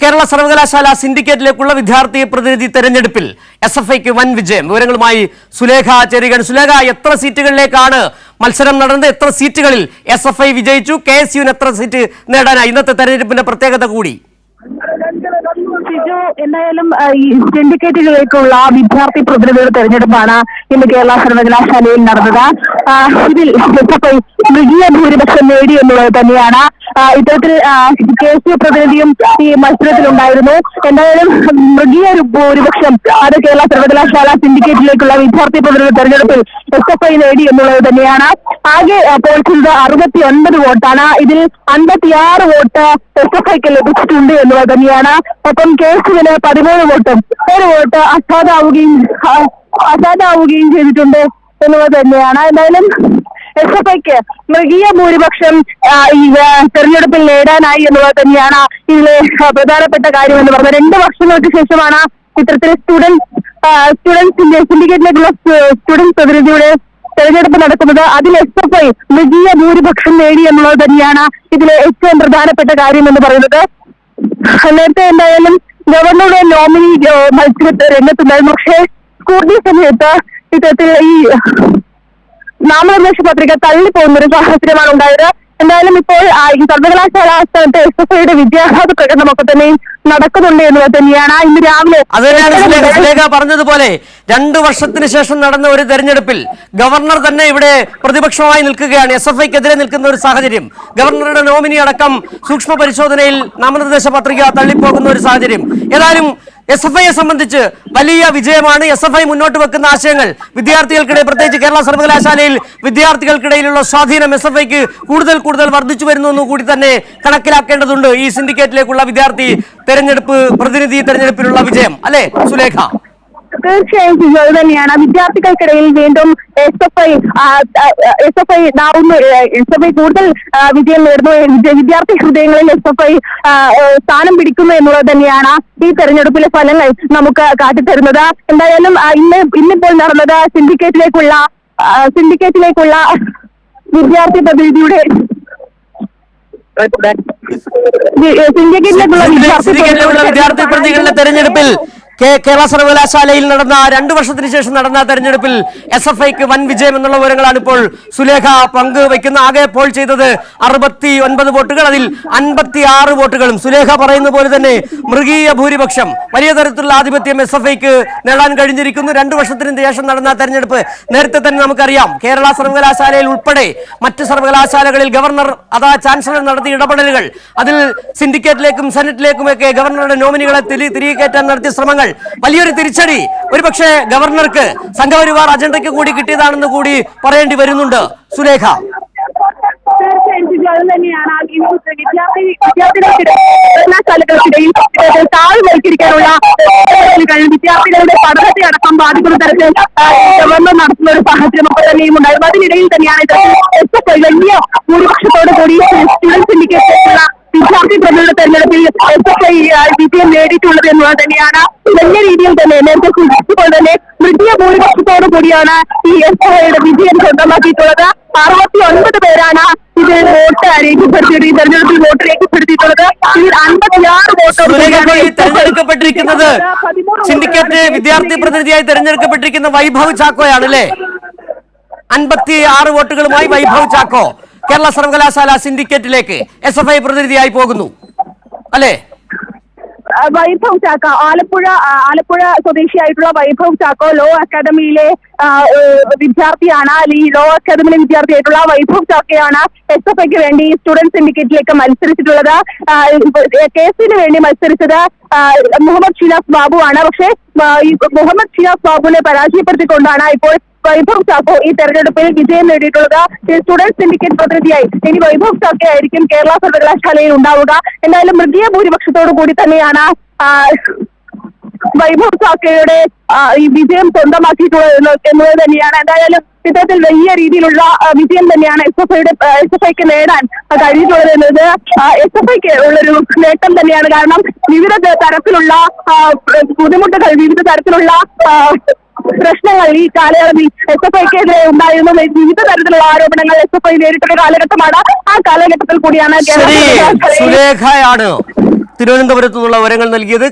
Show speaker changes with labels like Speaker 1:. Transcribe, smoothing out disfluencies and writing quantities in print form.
Speaker 1: കേരള സർവകലാശാല സിൻഡിക്കേറ്റിലേക്കുള്ള വിദ്യാർത്ഥി പ്രതിനിധി തെരഞ്ഞെടുപ്പിൽ എസ്എഫ്ഐക്ക് വൻ വിജയം. വിവരങ്ങളുമായി സുലേഖ ചേരുകയാണ്. സുലേഖ, എത്ര സീറ്റുകളിലേക്കാണ് മത്സരം നടന്നത്? എത്ര സീറ്റുകളിൽ എസ്എഫ്ഐ വിജയിച്ചു? KSUവിന് എത്ര സീറ്റ് നേടാനായി? ഇന്നത്തെ തെരഞ്ഞെടുപ്പിന്റെ പ്രത്യേകത കൂടി.
Speaker 2: എന്തായാലും ഈ സിൻഡിക്കേറ്റുകളിലേക്കുള്ള വിദ്യാർത്ഥി പ്രതിനിധികളുടെ തെരഞ്ഞെടുപ്പാണ് ഇന്ന് കേരള സർവകലാശാലയിൽ നടന്നത്. ഇതിൽ എസ്എഫ്ഐ മൃഗീയ ഭൂരിപക്ഷം നേടി എന്നുള്ളത് തന്നെയാണ്. ഇത്തരത്തിൽ KSU പ്രതിനിധിയും ഈ മത്സരത്തിലുണ്ടായിരുന്നു. എന്തായാലും മൃഗീയ ഭൂരിപക്ഷം അത് കേരള സർവകലാശാല സിൻഡിക്കേറ്റിലേക്കുള്ള വിദ്യാർത്ഥി പ്രതിനിധി തെരഞ്ഞെടുപ്പിൽ എസ്എഫ്ഐ നേടി എന്നുള്ളത് തന്നെയാണ്. ആകെ പോൾ ചെയ്തത് 69 വോട്ടാണ്. ഇതിൽ 56 വോട്ട് എസ്എഫ്ഐക്ക് ലഭിച്ചിട്ടുണ്ട് എന്നുള്ളത് തന്നെയാണ്. ഒപ്പം KSUവിന് 13 വോട്ടും 1 വോട്ട് അസാധാവുകയും ചെയ്തിട്ടുണ്ട് എന്നുള്ളത് തന്നെയാണ്. എന്തായാലും എസ്എഫ്ഐക്ക് മൃഗീയ ഭൂരിപക്ഷം ഈ തെരഞ്ഞെടുപ്പിൽ നേടാനായി എന്നുള്ളത് തന്നെയാണ് ഇതിലെ പ്രധാനപ്പെട്ട കാര്യം എന്ന് പറഞ്ഞത്. 2 വർഷങ്ങൾക്ക് ശേഷമാണ് ഇത്തരത്തിൽ സ്റ്റുഡന്റ് സിൻഡിക്കേറ്റിലേക്കുള്ള സ്റ്റുഡന്റ് പ്രതിനിധിയുടെ തെരഞ്ഞെടുപ്പ് നടക്കുന്നത്. അതിൽ എസ്എഫ്ഐ മൃഗീയ ഭൂരിപക്ഷം നേടി എന്നുള്ളത് തന്നെയാണ് ഇതിലെ ഏറ്റവും പ്രധാനപ്പെട്ട കാര്യം എന്ന് പറയുന്നത്. നേരത്തെ എന്തായാലും ഗവർണറുടെ നോമിനി മത്സര രംഗത്തുണ്ടായിരുന്നു. പക്ഷേ സ്കൂട്ടി സമയത്ത് ഇത്തരത്തിൽ ഈ നാമനിർദ്ദേശ പത്രിക തള്ളിപ്പോകുന്ന ഒരു സാഹചര്യമാണ് ഉണ്ടായത്. എന്തായാലും ഇപ്പോൾ ഈ സർവകലാശാല ആസ്ഥാനത്ത് എസ്എഫ്ഐയുടെ വിദ്യാഭ്യാസ പ്രകടനമൊക്കെ തന്നെയും നടക്കുന്നുണ്ട് എന്നുള്ളത് തന്നെയാണ്. ഇന്ന് രാവിലെ
Speaker 1: സുലേഖ പറഞ്ഞതുപോലെ 2 വർഷത്തിന് ശേഷം നടന്ന ഒരു തെരഞ്ഞെടുപ്പിൽ ഗവർണർ തന്നെ ഇവിടെ പ്രതിപക്ഷമായി നിൽക്കുകയാണ്. എസ്എഫ്ഐക്കെതിരെ നിൽക്കുന്ന ഒരു സാഹചര്യം. ഗവർണറുടെ നോമിനി അടക്കം സൂക്ഷ്മ പരിശോധനയിൽ നാമനിർദ്ദേശ പത്രിക തള്ളിപ്പോകുന്ന ഒരു സാഹചര്യം. ഏതായാലും എസ്എഫ്ഐയെ സംബന്ധിച്ച് വലിയ വിജയമാണ്. എസ്എഫ്ഐ മുന്നോട്ട് വെക്കുന്ന ആശയങ്ങൾ വിദ്യാർത്ഥികൾക്കിടെ, പ്രത്യേകിച്ച് കേരള സർവകലാശാലയിൽ വിദ്യാർത്ഥികൾക്കിടയിലുള്ള സ്വാധീനം എസ്എഫ്ഐക്ക് കൂടുതൽ വർദ്ധിച്ചു വരുന്നു കൂടി തന്നെ കണക്കിലാക്കേണ്ടതുണ്ട്. ഈ സിൻഡിക്കേറ്റിലേക്കുള്ള വിദ്യാർത്ഥി പ്രതിനിധി തെരഞ്ഞെടുപ്പിലുള്ള വിജയം അല്ലെ സുലേഖ?
Speaker 2: തീർച്ചയായും അത് തന്നെയാണ്. വിദ്യാർത്ഥികൾക്കിടയിൽ വീണ്ടും എസ്എഫ്ഐ കൂടുതൽ വിജയം നേടുന്നു. വിദ്യാർത്ഥി ഹൃദയങ്ങളിൽ എസ്എഫ്ഐ സ്ഥാനം പിടിക്കുന്നു എന്നുള്ളത് തന്നെയാണ് ഈ തെരഞ്ഞെടുപ്പിലെ ഫലങ്ങൾ നമുക്ക് കാട്ടിത്തരുന്നത്. എന്തായാലും ഇന്നിപ്പോൾ നടന്നത് സിൻഡിക്കേറ്റിലേക്കുള്ള വിദ്യാർത്ഥി പ്രതിനിധിയുടെ
Speaker 1: വിദ്യാർത്ഥി പ്രതിനിധികളുടെ തെരഞ്ഞെടുപ്പിൽ കേരള സർവകലാശാലയിൽ നടന്ന 2 വർഷത്തിന് ശേഷം നടന്ന തെരഞ്ഞെടുപ്പിൽ എസ്എഫ്ഐക്ക് വൻ വിജയം എന്നുള്ള വിവരങ്ങളാണ് ഇപ്പോൾ സുലേഖ പങ്കുവയ്ക്കുന്ന. ആകെ പോൾ ചെയ്തത് 69 വോട്ടുകൾ, അതിൽ 56 വോട്ടുകളും സുലേഖ പറയുന്ന പോലെ തന്നെ മൃഗീയ ഭൂരിപക്ഷം, വലിയ തരത്തിലുള്ള ആധിപത്യം എസ്എഫ്ഐക്ക് നേടാൻ കഴിഞ്ഞിരിക്കുന്നു. 2 വർഷത്തിന് ശേഷം നടന്ന തെരഞ്ഞെടുപ്പ് നേരത്തെ തന്നെ നമുക്കറിയാം. കേരള സർവകലാശാലയിൽ ഉൾപ്പെടെ മറ്റ് സർവകലാശാലകളിൽ ഗവർണർ അഥവാ ചാൻസലർ നടത്തിയ ഇടപെടലുകൾ, അതിൽ സിൻഡിക്കേറ്റിലേക്കും സെനറ്റിലേക്കുമൊക്കെ ഗവർണറുടെ നോമിനികളെ തിരികെ കയറ്റാൻ നടത്തിയ ശ്രമങ്ങൾ വലിയൊരു തിരിച്ചടി ഒരുപക്ഷെ ഗവർണർക്ക് സംഘപരിവാർ അജണ്ടയ്ക്ക് കൂടി കിട്ടിയതാണെന്ന് കൂടി പറയേണ്ടി വരുന്നുണ്ട് സുലേഖ.
Speaker 2: സർവകലാശാലകൾക്കിടയിൽ താഴ്വൽക്കരിക്കാനുള്ള വിദ്യാർത്ഥികളുടെ പഠനത്തെ അടക്കം ബാധിക്കുന്ന തരത്തിൽ ഗവർണർ നടത്തുന്ന ഒരു സാഹചര്യമൊക്കെ തന്നെയും ഉണ്ടായിരുന്നു. അതിനിടയിൽ തന്നെയാണ് എസ്എഫ്ഐ വലിയ ഭൂരിപക്ഷത്തോടു കൂടി സ്റ്റുഡന്റ് സിൻഡിക്കേറ്റിലേക്കുള്ള വിദ്യാർത്ഥി പ്രതിനിധിയുടെ തെരഞ്ഞെടുപ്പിൽ എസ്എഫ്ഐ വിജയം നേടിയിട്ടുള്ളത് എന്നുള്ളത് തന്നെയാണ്. വലിയ രീതിയിൽ തന്നെ നേരത്തെ സൂചിപ്പിച്ചപ്പോൾ തന്നെ മൃഗീയ ഭൂരിപക്ഷത്തോടു കൂടിയാണ് ഈ എസ്എഫ്ഐയുടെ വിജയം സ്വന്തമാക്കിയിട്ടുള്ളത്. 69 പേരാണ് ഇതിൽ വോട്ട് രേഖപ്പെടുത്തിയത്, ഈ തെരഞ്ഞെടുപ്പിൽ വോട്ട് രേഖപ്പെടുത്തിയിട്ടുള്ളത്. ഇതിൽ 56 വോട്ട്
Speaker 1: തെരഞ്ഞെടുക്കപ്പെട്ടിരിക്കുന്നത് സിൻഡിക്കേറ്റ് വിദ്യാർത്ഥി പ്രതിനിധിയായി തെരഞ്ഞെടുക്കപ്പെട്ടിരിക്കുന്ന വൈഭവ് ചാക്കോയാണ് അല്ലേ? 56 വോട്ടുകളുമായി വൈഭവ് ചാക്കോ കേരള സർവകലാശാല സിൻഡിക്കേറ്റിലേക്ക് എസ്എഫ്ഐ പ്രതിനിധിയായി പോകുന്നു അല്ലേ?
Speaker 2: വൈഭവ് ചാക്കോ ആലപ്പുഴ സ്വദേശിയായിട്ടുള്ള വൈഭവ് ചാക്കോ ലോ അക്കാദമിയിലെ വിദ്യാർത്ഥിയാണ്. ഈ ലോ അക്കാദമിയിലെ വിദ്യാർത്ഥിയായിട്ടുള്ള വൈഭവ് ചാക്കോയാണ് എസ്എഫ്ഐക്ക് വേണ്ടി സ്റ്റുഡന്റ് സിൻഡിക്കേറ്റിലേക്ക് മത്സരിച്ചിട്ടുള്ളത്. KSUവിന് വേണ്ടി മത്സരിച്ചത് മുഹമ്മദ് ഷിനാസ് ബാബു ആണ്. പക്ഷേ ഈ മുഹമ്മദ് ഷിനാസ് ബാബുവിനെ പരാജയപ്പെടുത്തിക്കൊണ്ടാണ് ഇപ്പോൾ വൈഭവ് ചാക്കോ ഈ തെരഞ്ഞെടുപ്പിൽ വിജയം നേടിയിട്ടുള്ളത്. സ്റ്റുഡന്റ് സിൻഡിക്കേറ്റ് പ്രതിനിധിയായി ഇനി വൈഭവ് ചാക്കോ ആയിരിക്കും കേരള സർവകലാശാലയിൽ ഉണ്ടാവുക. എന്തായാലും മൃഗീയ ഭൂരിപക്ഷത്തോടു കൂടി തന്നെയാണ് വൈഭവ് ചാക്കോയുടെ ഈ വിജയം സ്വന്തമാക്കിയിട്ടുള്ളത് എന്നുള്ളത് തന്നെയാണ്. എന്തായാലും ഇത്തരത്തിൽ വലിയ രീതിയിലുള്ള വിജയം തന്നെയാണ് എസ്എഫ്ഐക്ക് നേടാൻ കഴിഞ്ഞിട്ടുള്ളത് എന്നത് എസ്എഫ്ഐക്ക് ഉള്ളൊരു നേട്ടം തന്നെയാണ്. കാരണം വിവിധ തരത്തിലുള്ള ബുദ്ധിമുട്ടുകൾ, വിവിധ തരത്തിലുള്ള പ്രശ്നങ്ങൾ ഈ കാലയളവിൽ എസ്എഫ്ഐക്കെതിരെ ഉണ്ടായിരുന്നു. വിവിധ തരത്തിലുള്ള ആരോപണങ്ങൾ എസ്എഫ്ഐ നേരിട്ടൊരു കാലഘട്ടമാണ്. ആ കാലഘട്ടത്തിൽ കൂടിയാണ്
Speaker 1: സുലേഖയാണ് തിരുവനന്തപുരത്തു നിന്നുള്ള വിവരങ്ങൾ നൽകിയത്.